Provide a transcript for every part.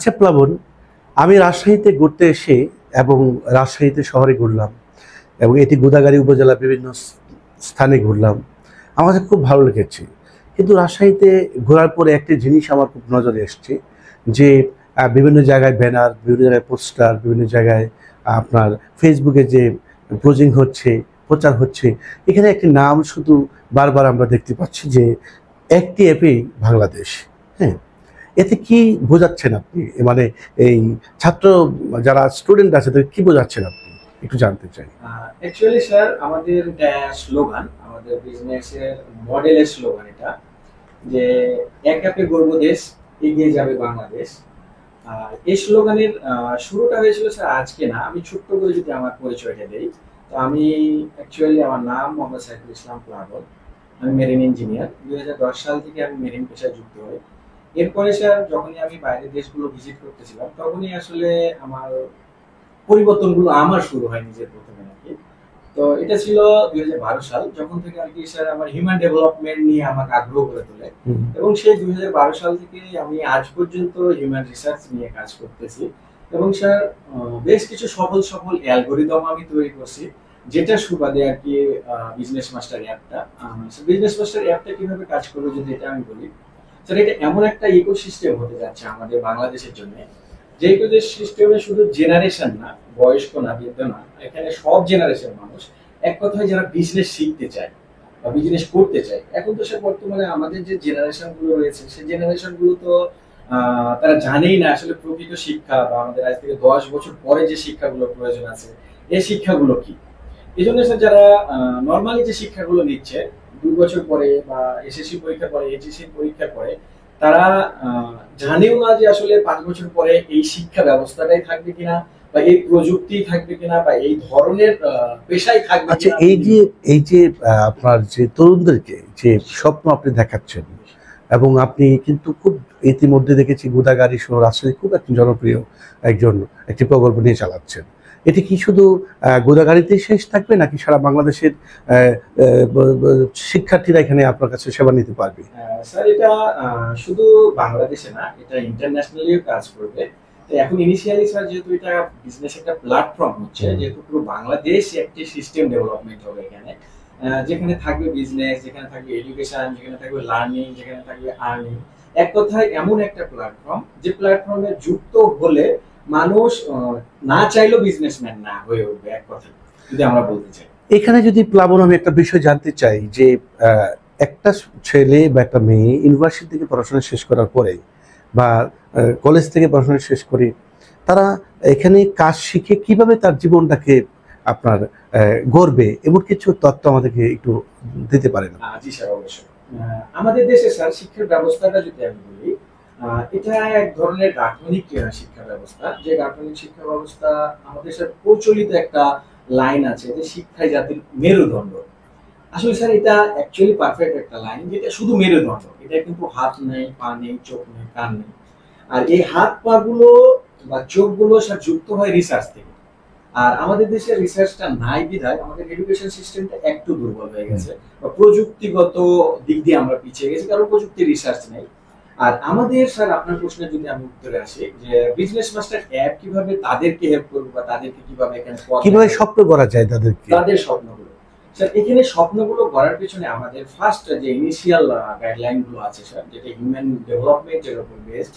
আচ্ছা প্লাবন, আমি রাজশাহীতে ঘুরতে এসে এবং রাজশাহীতে শহরে ঘুরলাম এবং এটি গোদাগাড়ী উপজেলা বিভিন্ন স্থানে ঘুরলাম। আমার কাছে খুব ভালো লেগেছে। কিন্তু রাজশাহীতে ঘোরার পরে একটি জিনিস আমার খুব নজরে এসছে যে বিভিন্ন জায়গায় ব্যানার, বিভিন্ন জায়গায় পোস্টার, বিভিন্ন জায়গায় আপনার ফেসবুকে যে পোজিং হচ্ছে, প্রচার হচ্ছে, এখানে একটি নাম শুধু বারবার আমরা দেখতে পাচ্ছি যে একটি অ্যাপেই বাংলাদেশ। হ্যাঁ, এতে কি বোঝাচ্ছেন আপনি? মানে এই ছাত্র যারা স্টুডেন্ট আছে তাদের কি বোঝাচ্ছেন আপনি, একটু জানতে চাই। অ্যাকচুয়ালি স্যার, আমাদের স্লোগান, আমাদের বিজনেসের মডেলের স্লোগান এটা, যে এক অ্যাপে গড়ব দেশ, এগিয়ে যাবে বাংলাদেশ। আর এই স্লোগানের শুরুটা হয়েছিল স্যার আজকে না, আমি ছোট্ট করে যদি আমার পরিচয়টা দেই, তো আমি অ্যাকচুয়ালি, আমার নাম মোহাম্মদ সাইফুল ইসলাম প্লাবন। আমি মেরিন ইঞ্জিনিয়ার। 2010 সাল থেকে আমি মেরিন পেশায় যুক্ত হই। এরপরে স্যার, যখনই আমি বাইরের দেশগুলো ভিজিট করতেছিলাম, তখনই আসলে আমার পরিবর্তনগুলো আমার শুরু হয় নিজের প্রথমে নাকি। তো এটা ছিল 2012 সাল, যখন থেকে আর কি স্যার আমার হিউম্যান ডেভেলপমেন্ট নিয়ে আমাকে আগ্রহ করে তোলে। এবং সেই 2012 সাল থেকে আমি আজ পর্যন্ত হিউম্যান রিসার্চ নিয়ে কাজ করতেছি। এবং স্যার, বেশ কিছু সফল সফল অ্যালগোরিদম আমি তৈরি করছি, যেটা সুবাদে আর কি বিজনেস মাস্টার অ্যাপটা। বিজনেস মাস্টার অ্যাপটা কিভাবে কাজ করবে যদি এটা আমি বলি, স্যার এটা এমন একটা ইকোসিস্টেম হতে যাচ্ছে আমাদের বাংলাদেশের জন্য, যে সিস্টেমে শুধু জেনারেশন না, বয়স্ক না, বৃদ্ধ না, এখানে সব জেনারেশন মানুষ, এক কথায় যারা বিজনেস শিখতে চায় বা বিজনেস করতে চায়। এখন তো সে বর্তমানে আমাদের যে জেনারেশন গুলো রয়েছে, সেই জেনারেশন গুলো তো তারা জানেই না আসলে প্রকৃত শিক্ষা, বা আমাদের আজ থেকে 10 বছর পরে যে শিক্ষাগুলো প্রয়োজন আছে, এই শিক্ষাগুলো কি। এই জন্য স্যার, যারা নর্মালি যে শিক্ষাগুলো নিচ্ছে 2 বছর পরে বা এসএসসি পরীক্ষা পরে, এইচএসসি পরীক্ষা পরে, তারা জানেও না যে আসলে 5 বছর পরে এই শিক্ষা ব্যবস্থাটাই থাকবে কিনা, বা এই প্রযুক্তি থাকবে কিনা, বা এই ধরনের পেশাই থাকবে। আচ্ছা, এই যে আপনার যে তরুণদেরকে যে স্বপ্ন আপনি দেখাচ্ছেন, এবং আপনি কিন্তু খুব ইতিমধ্যে দেখেছি গোদাগাড়ী সহ রাজশাহী খুব একজন জনপ্রিয় একটি প্রকল্প নিয়ে চালাচ্ছেন। এটি কি শুধু গোদাগাড়িতেই শেষ থাকবে, নাকি সারা বাংলাদেশের শিক্ষার্থীরা এখানে আপনার কাছে সেবা নিতে পারবে? স্যার, এটা শুধু বাংলাদেশে না, এটা ইন্টারন্যাশনালিও কাজ করবে। তো এখন ইনিশিয়ালি স্যার, যেহেতু এটা বিজনেস একটা প্ল্যাটফর্ম হচ্ছে, যেহেতু পুরো বাংলাদেশ একটি সিস্টেম ডেভেলপমেন্ট হবে এখানে, যেখানে থাকবে বিজনেস, যেখানে থাকবে এডুকেশন, যেখানে থাকবে লার্নিং, যেখানে থাকবে আর্নিং। এক কথায় এমন একটা প্ল্যাটফর্ম, যে প্ল্যাটফর্মে যুক্ত হলে মানুষ না চাইলেও বিজনেসম্যান না হয়ে উঠবে, এক কথায় যদি আমরা বলতে চাই। এখানে যদি প্লাবন, আমি একটা বিষয় জানতে চাই যে একটা ছেলে বা একটা মেয়ে ইউনিভার্সিটি থেকে পড়াশোনা শেষ করার পরে বা কলেজ থেকে পড়াশোনা শেষ করে তারা এখানে কাজ শিখে কিভাবে তার জীবনটাকে আপনার গড়বে, এমন কিছু তথ্য আমাদেরকে একটু দিতে পারেন? জি স্যার, অবশ্যই। আমাদের দেশে স্যার শিক্ষার ব্যবস্থাটা যদি আমি বলি, এটা এক ধরনের গাঠনিক শিক্ষা ব্যবস্থা। যে গাঠনিক শিক্ষা ব্যবস্থা আমাদের স্যার প্রচলিত একটা লাইন আছে, যে শিক্ষাই জাতির মেরুদণ্ড। আসলে স্যার, এটা অ্যাকচুয়ালি পারফেক্ট একটা লাইন, যেটা শুধু মেরুদণ্ড, এটা কিন্তু হাত নেই, পা নেই, চোখ নেই, কান নেই। আর এই হাত পা গুলো বা চোখ গুলো স্যার যুক্ত হয় রিসার্চ থেকে। আর আমাদের দেশে রিসার্চটা নাই বিধায় আমাদের এডুকেশন সিস্টেমটা একটু দুর্বল হয়ে গেছে, বা প্রযুক্তিগত দিক দিয়ে আমরা পিছিয়ে গেছি, কারণ প্রযুক্তি রিসার্চ নেই। আর আমাদের স্যার, আপনার প্রশ্নে যদি আমি উত্তরে আসি, যে বিজনেস মাস্টার অ্যাপ কিভাবে তাদেরকে হেল্প করবে, বা তাদেরকে কিভাবে এখানে কিভাবে স্বপ্ন করা যায় তাদের স্বপ্নগুলো। স্যার, এখানে স্বপ্নগুলো গড়ার পিছনে আমাদের ফার্স্ট যে ইনিশিয়াল গাইডলাইন গুলো আছে স্যার, যেটা হিউম্যান ডেভেলপমেন্টের উপর বেসড,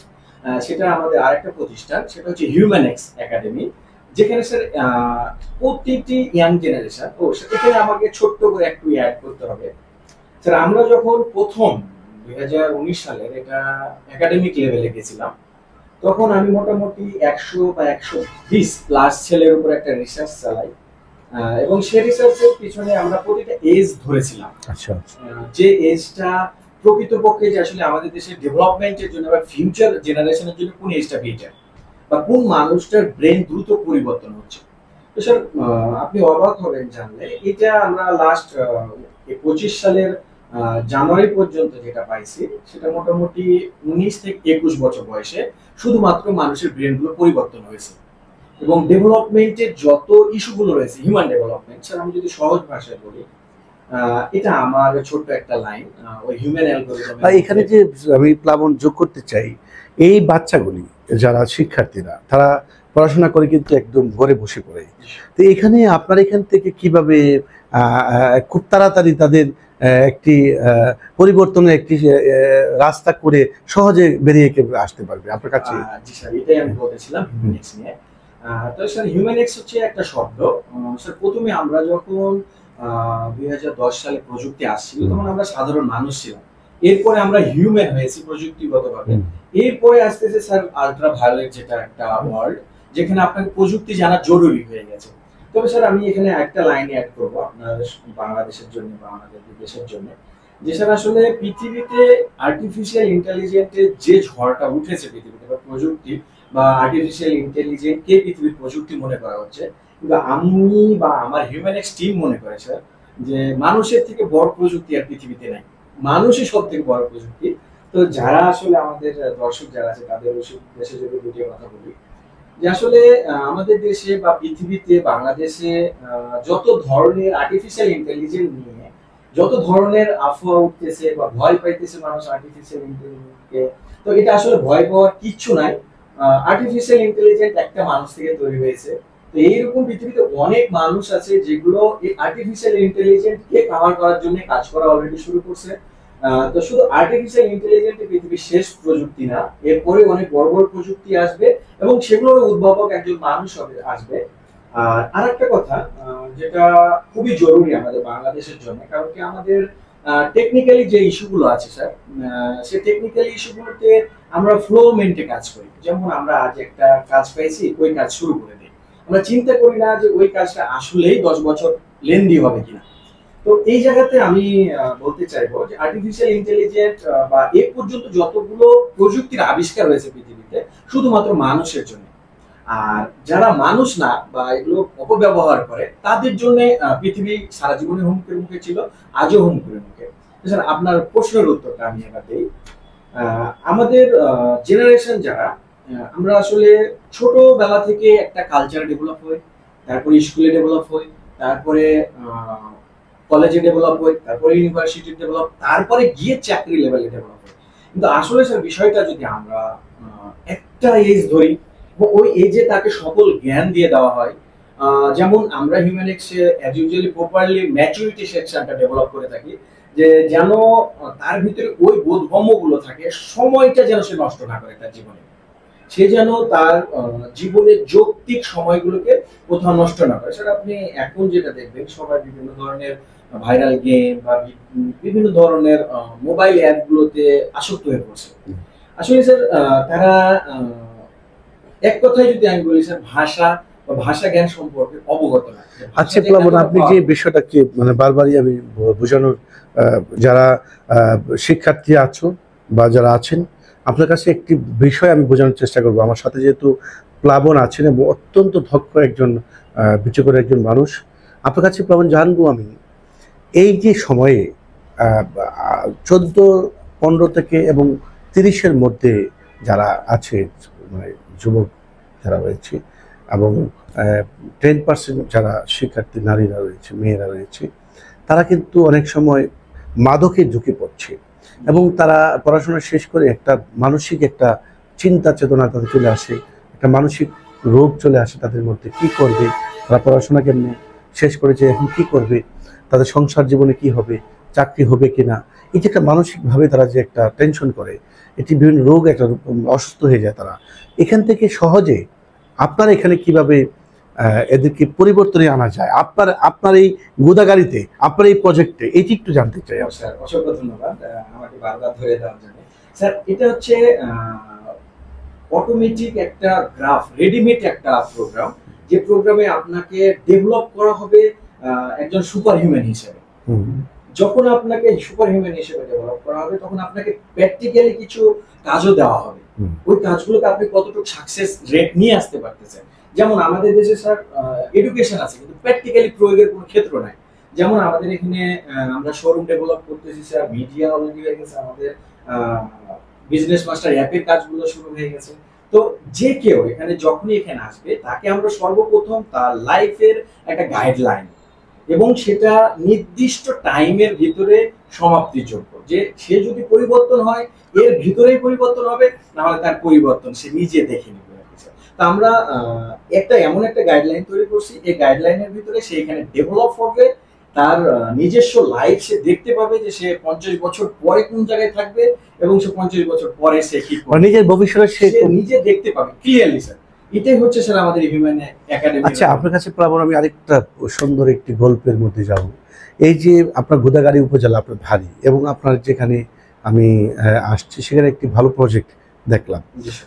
সেটা আমাদের আরেকটা প্রতিষ্ঠান, সেটা হচ্ছে হিউম্যান এক্স একাডেমি, যেখানে স্যার প্রতিটি ইয়াং জেনারেশন, এখানে আমাকে ছোট্ট করে একটু অ্যাড করতে হবে স্যার। আমরা যখন প্রথম 2019 সালের এটা একাডেমিক লেভেলে গেছিলাম, তখন আমি মোটামুটি 100 বা 120 প্লাস ছেলের উপর একটা রিসার্চ চালাই, এবং সেই রিসার্চের পিছনে আমরা প্রতিটা এজ ধরেছিলাম। আচ্ছা, যে এজটা প্রকৃতপক্ষে যে আসলে আমাদের দেশের ডেভেলপমেন্টের জন্য বা ফিউচার জেনারেশনের জন্য কোন এজটা বেটার, বা কোন মানুষটার ব্রেন দ্রুত পরিবর্তন হচ্ছে। তো স্যার, আপনি অবাক হবেন জানলে, এটা আমরা লাস্ট 25 সালের জানুয়ারি পর্যন্ত যেটা পাইছি, সেটা মোটামুটি 19 থেকে 21 বছর বয়সে শুধুমাত্র মানুষের ব্রেন গুলো পরিবর্তন হয়েছে। এবং ডেভেলপমেন্টের যত ইস্যুগুলো রয়েছে, হিউম্যান ডেভেলপমেন্ট স্যার, আমি যদি সহজ ভাষায় বলি, এটা আমার ছোট্ট একটা লাইন, ওই হিউম্যান অ্যালগরিদম। এখানে যে আমি প্লাবন যোগ করতে চাই, এই বাচ্চাগুলি যারা শিক্ষার্থীরা তারা পড়াশোনা করে কিন্তু একদম ঘরে বসে পড়ে। তো এখানে আপনার এখান থেকে কিভাবে খুব তাড়াতাড়ি তাদের একটি পরিবর্তনের একটি রাস্তা করে সহজে বেরিয়ে আসতে পারবে আপনার কাছে? জি স্যার, এটাই আমি বলতেছিলাম হিউম্যানিক্স নিয়ে। তো স্যার হিউম্যানিক্স হচ্ছে একটা শব্দ। স্যার প্রথমে আমরা যখন 2010 সালে প্রযুক্তি আসছিল তখন আমরা সাধারণ মানুষ ছিলাম। এরপরে আমরা হিউম্যান হয়েছি প্রযুক্তিগতভাবে। এরপরে আসতেছে স্যার আল্ট্রা ভায়োলেট, যেটা একটা ওয়ার্ড যেখানে আপনাকে প্রযুক্তি জানা জরুরি হয়ে গেছে। তবে স্যার আমি এখানে একটা লাইন অ্যাড করব আপনার বাংলাদেশের জন্য বা আমাদের দেশের জন্য, যে স্যার আসলে পৃথিবীতে আর্টিফিশিয়াল ইন্টেলিজেন্সের যে ঝড়টা উঠেছে পৃথিবীতে, বা প্রযুক্তি বা আর্টিফিশিয়াল ইন্টেলিজেন্স কে পৃথিবীর প্রযুক্তি মনে করা হচ্ছে, কিন্তু আমি বা আমার হিউম্যানিক্স টিম মনে করে স্যার যে মানুষের থেকে বড় প্রযুক্তি আর পৃথিবীতে নাই, মানুষই সব থেকে বড় প্রযুক্তি। তো যারা আসলে আমাদের দর্শক যারা আছে তাদের দেশে যদি দুটি কথা বলি, যে আসলে আমাদের দেশে বা পৃথিবীতে বাংলাদেশে যত ধরনের আর্টিফিশিয়াল ইন্টেলিজেন্স নিয়ে যত ধরনের আফওয়া উঠতেছে বা ভয় পাইতেছে মানুষ আর্টিফিশিয়াল ইন্টেলিজেন্সকে, তো এটা আসলে ভয় পাওয়ার কিচ্ছু নাই। আর্টিফিশিয়াল ইন্টেলিজেন্স একটা মানুষ থেকে তৈরি হয়েছে। তো এইরকম পৃথিবীতে অনেক মানুষ আছে যেগুলো এই আর্টিফিশিয়াল ইন্টেলিজেন্স কে কভার করার জন্য কাজ করা অলরেডি শুরু করছে। তো শুধু আর্টিফিশিয়াল ইন্টেলিজেন্স পৃথিবীর শেষ প্রযুক্তি না, এরপরে অনেক বড় বড় প্রযুক্তি আসবে এবং সেগুলোর উদ্ভাবক একজন মানুষ আসবে। আর আরেকটা কথা যেটা খুবই জরুরি আমাদের বাংলাদেশের জন্য, কারণ কি আমাদের টেকনিক্যালি যে ইস্যুগুলো আছে স্যার, সেই টেকনিক্যালি ইস্যুগুলোতে আমরা ফ্লো মেন্টে কাজ করি। যেমন আমরা আজ একটা কাজ পাইছি, ওই কাজ শুরু করে দিই, আমরা চিন্তা করি না যে ওই কাজটা আসলেই 10 বছর লেন্দি হবে কিনা। তো এই জায়গাতে আমি বলতে চাইবো যে আর্টিফিশিয়াল ইন্টেলিজেন্স বা এ পর্যন্ত যতগুলো প্রযুক্তির আবিষ্কার হয়েছে পৃথিবীতে শুধুমাত্র মানুষের জন্য। আর যারা মানুষ না বা এগুলো অপব্যবহার করে তাদের জন্য পৃথিবী সারা জীবনে হুমকির মুখে ছিল, আজও হুমকির মুখে। স্যার আপনার প্রশ্নের উত্তরটা আমি এবার দেই। আমাদের জেনারেশন যারা, আমরা আসলে ছোটবেলা থেকে একটা কালচার ডেভেলপ হয়, তারপরে স্কুলে ডেভেলপ হয়, তারপরে কলেজে ডেভেলপ হয়, তারপরে ইউনিভার্সিটি ডেভেলপ, তারপরে গিয়ে চাকরি লেভেলে ডেভেলপ হয়। কিন্তু আসলে স্যার বিষয়টা যদি আমরা একটা এজ ধরি, ওই এজে তাকে সকল জ্ঞান দিয়ে দেওয়া হয়, যেমন আমরা হিউম্যানিক্সে অ্যাজ ইউজুয়ালি প্রপারলি ম্যাচুরিটি সেকশনটা ডেভেলপ করে থাকি, যে যেন তার ভিতরে ওই বোধগম্যগুলো থাকে, সময়টা যেন সে নষ্ট না করে তার জীবনে, সে যেন তার জীবনের যৌক্তিক সময়গুলোকে কোথাও নষ্ট না করে। সেটা আপনি এখন যেটা দেখবেন সবাই বিভিন্ন ধরনের ভাইরাল গেম বা বিভিন্ন ধরনের মোবাইল অ্যাপ গুলোতে আসক্ত হয়ে পড়ছে। আসলে স্যার তারা এক কথায় যদি আমি বলি স্যার ভাষা বা ভাষা জ্ঞান সম্পর্কে অবগত না। আচ্ছা প্লাবন, আপনি যে বিষয়টাকে মানে বারবারই আমি বোঝানোর, যারা শিক্ষার্থী আছো বা যারা আছেন, আপনার কাছে একটি বিষয় আমি বোঝানোর চেষ্টা করব। আমার সাথে যেহেতু প্লাবন আছেন এবং অত্যন্ত দক্ষ একজন বিচক্ষণ একজন মানুষ, আপনার কাছে প্লাবন জানবো আমি, এই যে সময়ে 14-15 থেকে এবং 30-এর মধ্যে যারা আছে, মানে যুবক যারা রয়েছে এবং 10% যারা শিক্ষার্থী নারীরা রয়েছে, মেয়েরা রয়েছে, তারা কিন্তু অনেক সময় মাদকে ঝুঁকে পড়ছে এবং তারা পড়াশোনা শেষ করে একটা মানসিক একটা চিন্তা চেতনা তাদের চলে আসে, একটা মানসিক রোগ চলে আসে তাদের মধ্যে। কি করবে তারা, পড়াশোনা কেমনে শেষ করেছে, এখন কি করবে, তাদের সংসার জীবনে কি হবে, চাকরি হবে কিনা, এই যে একটা মানসিকভাবে তারা যে একটা টেনশন করে, এটি বিভিন্ন রোগ একটা অসুস্থ হয়ে যায় তারা। এখান থেকে সহজে আপনার এখানে কিভাবে এদেরকে পরিবর্তনে আনা যায়, আপনার এই গোদাগাড়িতে, আপনার এই প্রজেক্টে, এটি একটু জানতে চাই। স্যার অসংখ্য ধন্যবাদ আমাকে বারবার ধরে দেওয়ার জন্য। স্যার এটা হচ্ছে অটোমেটিক একটা গ্রাফ, রেডিমেড একটা প্রোগ্রাম, যে প্রোগ্রামে আপনাকে ডেভেলপ করা হবে একজন সুপার হিউম্যান হিসেবে। যখন আপনাকে সুপার হিউম্যান হিসেবে ডেভেলপ করা হবে তখন আপনাকে প্র্যাকটিক্যালি কিছু কাজও দেওয়া হবে, ওই কাজগুলোকে আপনি কতটুকু সাকসেস রেট নিয়ে আসতে পারতেছেন। যেমন আমাদের দেশে স্যার এডুকেশন আছে কিন্তু প্র্যাকটিক্যালি প্রয়োগের কোনো ক্ষেত্র নাই। যেমন আমাদের এখানে আমরা শোরুম ডেভেলপ করতেছি স্যার, মিডিয়া অলরেডি হয়ে গেছে, আমাদের বিজনেস মাস্টার অ্যাপের কাজগুলো শুরু হয়ে গেছে। তো যে কেউ এখানে যখনই এখানে আসবে তাকে আমরা সর্বপ্রথম তার লাইফের একটা গাইডলাইন, এবং সেটা নির্দিষ্ট টাইমের ভিতরে সমাপ্তিযোগ্য, যে সে যদি পরিবর্তন হয় এর ভিতরেই পরিবর্তন হবে, না হলে তার পরিবর্তন সে নিজে দেখে নেবে। তা আমরা এমন একটা গাইডলাইন তৈরি করছি, এই গাইডলাইনের ভিতরে সে এখানে ডেভেলপ হবে, তার নিজস্ব লাইফ সে দেখতে পাবে যে সে 50 বছর পরে কোন জায়গায় থাকবে এবং সে 50 বছর পরে সে কি করবে, নিজের ভবিষ্যৎ সে নিজে দেখতে পাবে ক্লিয়ারলি স্যার। এটাই হচ্ছে স্যার আমাদের হিউম্যান একাডেমি। আচ্ছা, আপনার কাছে প্লাবন আমি আরেকটা সুন্দর একটি গল্পের মধ্যে যাব। এই যে আপনার গোদাগাড়ী উপজেলা আপনার ভারী, এবং আপনার যেখানে আমি আসছি সেখানে একটি ভালো প্রজেক্ট দেখলাম।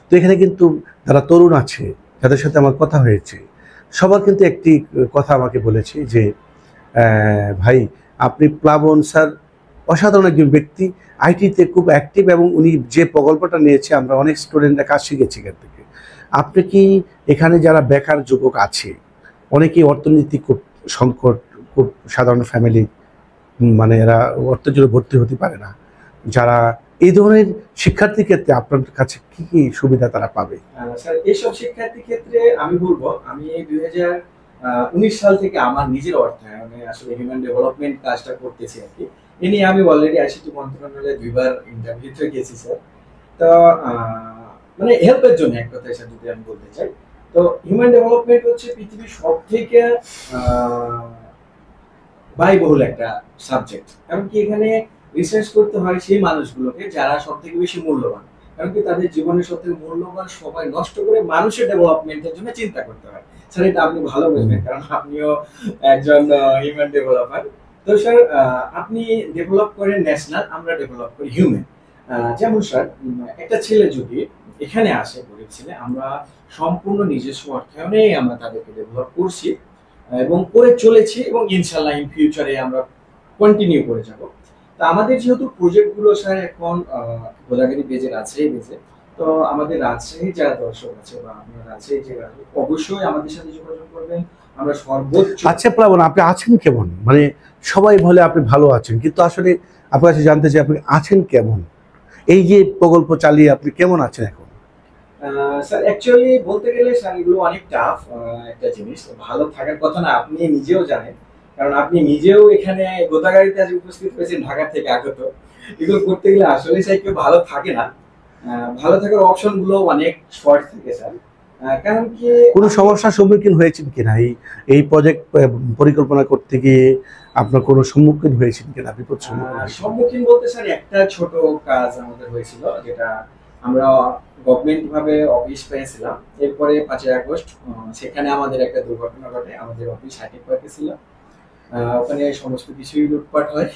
তো এখানে কিন্তু যারা তরুণ আছে, যাদের সাথে আমার কথা হয়েছে, সবার কিন্তু একটি কথা আমাকে বলেছে যে ভাই, আপনি প্লাবন স্যার অসাধারণ একজন ব্যক্তি, আইটিতে খুব অ্যাক্টিভ, এবং উনি যে প্রকল্পটা নিয়েছে আমরা অনেক স্টুডেন্টরা কাজ শিখেছি এখান থেকে। আপনি কি এখানে যারা বেকার যুবক আছে, অনেকেই অর্থনৈতিক খুব সংকট, খুব সাধারণ ফ্যামিলি, মানে এরা অর্থের জন্য ভর্তি হতে পারে না, যারা এই ধরনের শিক্ষার্থী ক্ষেত্রে আপনার কাছে কি কি সুবিধা তারা পাবে? স্যার এইসব শিক্ষার্থী ক্ষেত্রে আমি বলবো, আমি 2019 সাল থেকে আমার নিজের অর্থায়নে আসলে হিউম্যান ডেভেলপমেন্ট কাজটা করতেছি আর কি। এ নিয়ে আমি অলরেডি আইসিটি মন্ত্রণালয়ে 2বার ইন্টারভিউতে গেছি স্যার। তো মানে হেল্পের জন্য এক কথায় স্যার যদি আমি বলতে চাই, তো হিউম্যান ডেভেলপমেন্ট হচ্ছে পৃথিবীর সব থেকে ব্যয়বহুল একটা সাবজেক্ট। এমনকি এখানে রিসার্চ করতে হয় সেই মানুষগুলোকে যারা সব থেকে বেশি মূল্যবান, এমনকি তাদের জীবনের সব থেকে মূল্যবান সময় নষ্ট করে মানুষের ডেভেলপমেন্টের জন্য চিন্তা করতে হয়। স্যার এটা আপনি ভালো বুঝবেন, কারণ আপনিও একজন হিউম্যান ডেভেলপার। তো স্যার আপনি ডেভেলপ করেন ন্যাশনাল, আমরা ডেভেলপ করি হিউম্যান। যেমন স্যার একটা ছেলে যদি এখানে আসে, গরিব ছেলে, আমরা সম্পূর্ণ নিজস্ব অর্থায়নে আমরা তাদেরকে ডেভেলপ করছি এবং করে চলেছি, এবং ইনশাআল্লাহ ইন ফিউচারে আমরা কন্টিনিউ করে যাব। তো আমাদের যেহেতু প্রজেক্টগুলো স্যার এখন গোদাগাড়ী বেজের আছে বেজে, তো আমাদের রাজশাহী যারা দর্শক আছে বা আপনার রাজশাহী যারা অবশ্যই আমাদের সাথে যোগাযোগ করবেন। আমরা সর্বোচ্চ। আচ্ছা প্লাবন, আপনি আছেন কেমন? মানে সবাই বলে আপনি ভালো আছেন, কিন্তু আসলে আপনার কাছে জানতে চাই আপনি আছেন কেমন? এই যে প্রকল্প চালিয়ে আপনি কেমন আছেন এখন? স্যার অ্যাকচুয়ালি বলতে গেলে স্যার এগুলো অনেক টাফ একটা জিনিস, ভালো থাকার কথা না, আপনি নিজেও জানেন, কারণ আপনি নিজেও এখানে গোদাগাড়িতে আজ উপস্থিত হয়েছেন ঢাকা থেকে আগত। এগুলো করতে গেলে আসলে স্যার কেউ ভালো থাকে না, ভালো থাকার অপশন গুলো অনেক শর্ট থাকে স্যার। কারণ কি কোনো সমস্যার সম্মুখীন হয়েছেন কিনা এই প্রজেক্ট পরিকল্পনা করতে গিয়ে? আপনার কোনো সম্মুখীন হয়েছেন কিনা? আপনি সম্মুখীন বলতে স্যার একটা ছোট কাজ আমাদের হয়েছিল, যেটা আমরা গভর্নমেন্ট ভাবে অফিস পেয়েছিলাম। এরপরে 5ই আগস্ট সেখানে আমাদের একটা দুর্ঘটনা ঘটে, আমাদের অফিস হাইটেক পার্কে ছিল, ওখানে সমস্ত কিছুই লুটপাট হয়।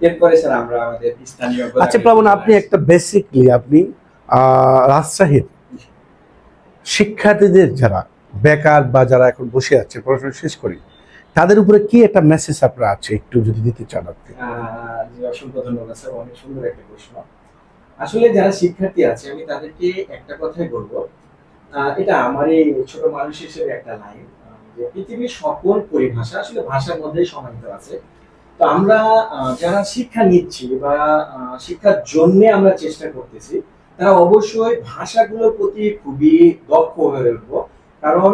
এরপরে স্যার আমরা আমাদের স্থানীয়। আচ্ছা প্লাবন, আপনি একটা বেসিকলি আপনি রাজশাহীর শিক্ষার্থীদের যারা বেকার বা যারা এখন বসে আছে পড়াশোনা শেষ করে, তাদের উপরে কি একটা মেসেজ আপনার আছে, একটু যদি দিতে চান আপনি? অসংখ্য ধন্যবাদ স্যার, অনেক সুন্দর একটা প্রশ্ন। আসলে যারা শিক্ষার্থী আছে আমি তাদেরকে একটা কথাই বলবো, এটা আমার এই ছোট মানুষ হিসেবে একটা লাইন, যে পৃথিবীর সকল পরিভাষা আসলে ভাষার মধ্যেই সমাহিত আছে। তো আমরা যারা শিক্ষা নিচ্ছি বা শিক্ষার জন্য আমরা চেষ্টা করতেছি, তারা অবশ্যই ভাষাগুলোর প্রতি খুবই দক্ষ হয়ে উঠবো, কারণ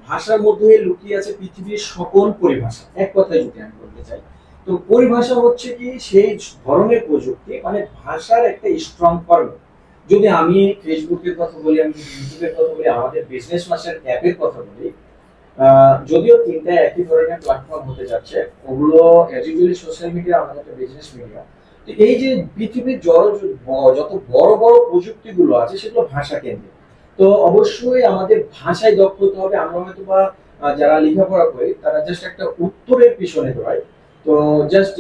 ভাষার মধ্যে লুকিয়ে আছে পৃথিবীর সকল পরিভাষা। এক কথায় যদি আমি বলতে চাই, তো পরিভাষা হচ্ছে কি সেই ধরনের প্রযুক্তি, মানে ভাষার একটা স্ট্রং ফর্ম। যদি আমি ফেসবুকের কথা বলি, আমি ইউটিউবের কথা বলি, আমাদের বিজনেস মাসের অ্যাপের কথা বলি, যদিও তিনটা একই ধরনের প্ল্যাটফর্ম হতে যাচ্ছে, ওগুলো অ্যাজ সোশ্যাল মিডিয়া, আমাদের একটা বিজনেস মিডিয়া। তো এই যে পৃথিবীর যত বড় বড় প্রযুক্তিগুলো আছে সেগুলো ভাষা কেন্দ্রিক। তো অবশ্যই আমাদের ভাষায় দক্ষ হতে হবে। আমরা হয়তো বা যারা লেখাপড়া করি তারা জাস্ট একটা উত্তরের পিছনে দৌড়ায়, তো জাস্ট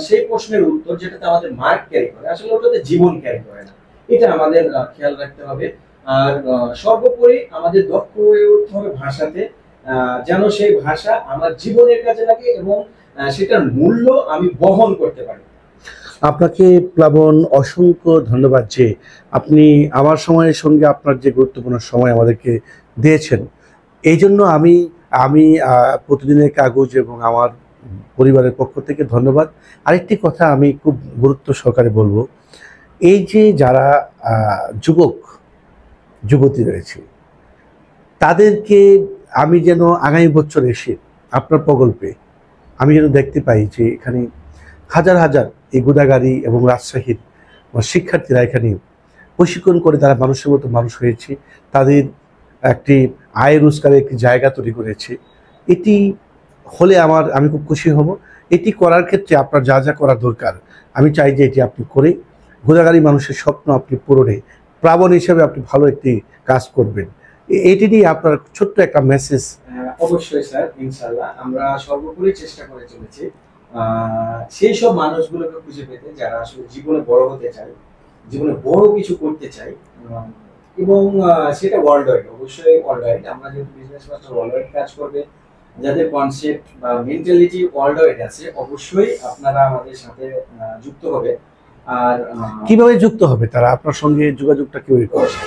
সেই প্রশ্নের উত্তর যেটাতে আমাদের মার্ক ক্যারি করে, আসলে ওটাতে জীবন ক্যারি করে না। এটা আমাদের খেয়াল রাখতে হবে। আর সর্বোপরি আমাদের দক্ষ হয়ে উঠতে হবে ভাষাতে, যেন সেই ভাষা আমার জীবনের কাজে লাগে এবং সেটার মূল্য আমি বহন করতে পারি। আপনাকে প্লাবন অসংখ্য ধন্যবাদ যে আপনি আমার সময়ের সঙ্গে আপনার যে গুরুত্বপূর্ণ সময় আমাদেরকে দিয়েছেন। এই জন্য আমি প্রতিদিনের কাগজ এবং আমার পরিবারের পক্ষ থেকে ধন্যবাদ। আরেকটি কথা আমি খুব গুরুত্ব সহকারে বলবো, এই যে যারা যুবক যুবতী রয়েছে, তাদেরকে আমি যেন আগামী বছর এসে আপনার প্রকল্পে আমি যেন দেখতে পাই যে এখানে হাজার হাজার এই গোদাগাড়ি এবং রাজশাহীর শিক্ষার্থীরা এখানে প্রশিক্ষণ করে তারা মানুষের মতো মানুষ হয়েছে, তাদের একটি আয় রোজগারের একটি জায়গা তৈরি করেছে। এটি হলে আমি খুব খুশি হব। এটি করার ক্ষেত্রে আপনার যা যা করা দরকার আমি চাই যে এটি আপনি করে গোদাগাড়ি মানুষের স্বপ্ন আপনি পূরণে প্লাবন হিসেবে আপনি ভালো একটি কাজ করবেন। এটি নিয়ে আপনার ছোট্ট একটা মেসেজ। অবশ্যই স্যার, ইনশাল্লাহ আমরা সর্বোপরি চেষ্টা করে চলেছি সেই সব মানুষগুলোকে খুঁজে পেতে যারা আসলে জীবনে বড় হতে চায়, জীবনে বড় কিছু করতে চায়, এবং সেটা ওয়ার্ল্ড ওয়াইড, অবশ্যই ওয়ার্ল্ড ওয়াইড। আমরা যেহেতু বিজনেস মাস্টার ওয়ার্ল্ড ওয়াইড কাজ করবে, যাদের কনসেপ্ট বা মেন্টালিটি ওয়ার্ল্ড ওয়াইড আছে, অবশ্যই আপনারা আমাদের সাথে যুক্ত হবে। আর কিভাবে যুক্ত হবে তারা আপনার সঙ্গে যোগাযোগটা কিভাবে করবে?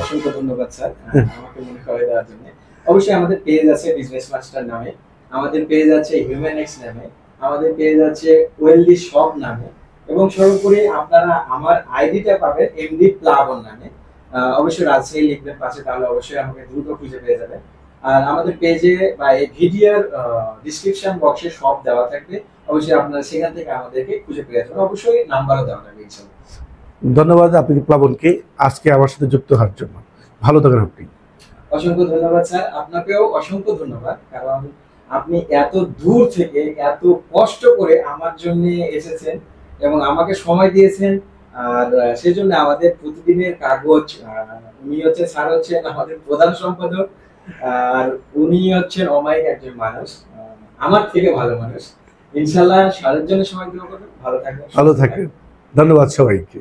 অসংখ্য ধন্যবাদ স্যার আমাকে মনে করে দেওয়ার জন্য। অবশ্যই আমাদের পেজ আছে বিজনেস মাস্টার নামে, আমাদের পেজ আছে হিউম্যান এক্স নামে, আমাদের পেজ আছে ওয়েলদি শপ নামে, এবং সর্বোপরি আপনারা আমার আইডিটা পাবেন এমডি প্লাবন নামে। অবশ্যই রাজশাহী লিখবেন পাশে, তাহলে অবশ্যই আমাকে দ্রুত খুঁজে পেয়ে যাবেন। আর আমাদের পেজে বা এই ভিডিওর ডিসক্রিপশন বক্সে সব দেওয়া থাকবে, অবশ্যই আপনারা সেখান থেকে আমাদেরকে খুঁজে পেয়ে যাবেন। অবশ্যই নাম্বারও দেওয়া থাকবে ইনশাআল্লাহ। ধন্যবাদ আপনাকে প্লাবনকে আজকে আমার সাথে যুক্ত হওয়ার জন্য। ভালো থাকেন আপনি। অসংখ্য ধন্যবাদ স্যার, আপনাকেও অসংখ্য ধন্যবাদ, কারণ আপনি এত দূর থেকে এত কষ্ট করে আমার জন্য এসেছেন এবং আমাকে সময় দিয়েছেন। আর সেজন্য আমাদের প্রতিদিনের কাগজ, উনি হচ্ছেন স্যার হচ্ছেন আমাদের প্রধান সম্পাদক, আর উনি হচ্ছেন অমায়িক একজন মানুষ, আমার থেকে ভালো মানুষ। ইনশাল্লাহ স্যারের জন্য সময় দেওয়া করবেন। ভালো থাকবেন। ভালো থাকবেন। ধন্যবাদ সবাইকে।